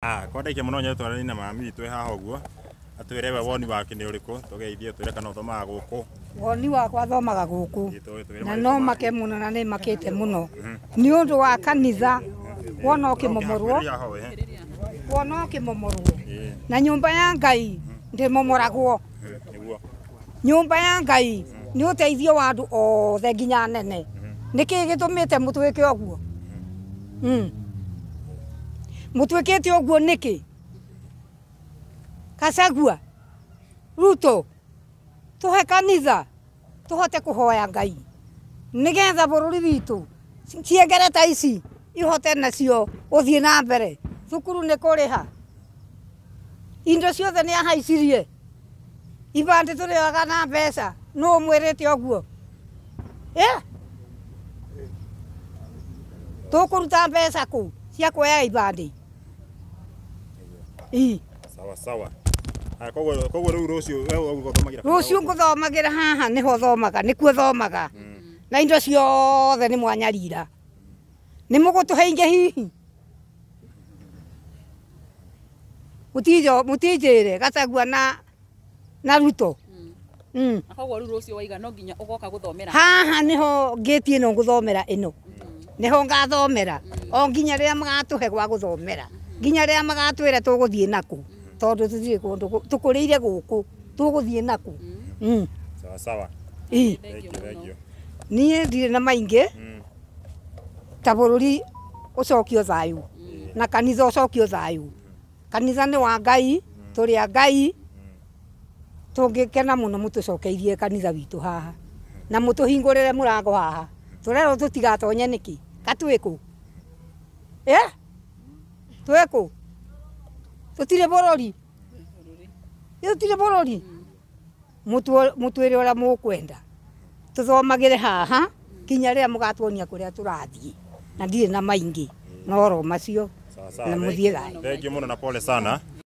Konda ike muno nyatwarani na mami twe haha uguo atwire we woni wake ni uriku tugeithie twire kana uthomaga guku. Woni wakwa thomaga guku na no make muno na ni makite muno ni undu wa kanitha wona ukimomorwo na nyumba ya Ngai ndimomoragwo. Nyumba ya Ngai ni uteithio wa andu othe nginya nene niki gitumite mutwike oguo mutwikite oguo niki Kasagua Ruto tuhe kanitha tuhote kuhoya Ngai nigetha bururi witu ciengere ta ici ihote nacio uthie na mbere. Thukuru ni kuriha indo ciothe ni ahaicirie ibande turiaga na mbeca no mwirite oguo tukuruta mbeca ku cia kuoya ibande Sawa sawa. Koguo riu rucio guthomagira rucio nguthomagira haha niho thomaga nikuo thomaga na indo ciothe ni mwanyarira ni mugutuheinge hihi mutijire Gachagua na Ruto koguo riu rucio waiga no nginya ugoka guthomera haha niho ngitie no guthomera ino niho ngathomera o nginya ria magatuhe gwa guthomera nginya ria magatwira tuguthie naku tondu tuthie kundu tukuriire guku tuguthie naku. Sawa sawa. Thank you. Nie ndire na maingi ta bururi ucokio thayu na kanitha ucokio thayu. Kanitha ni wa Ngai turi a Ngai tungikena muno mutucokeirie kanitha witu haha na mutuhingurire murango haha turero tutigatonye niki katwiku twiku tutire borori tutire borori mutwire ora mukwenda tuthomagire haha kinya ria mugatuonia kuria turathie na ndire na maingi no ro macio na muthie gai. Thank you muno na pole sana.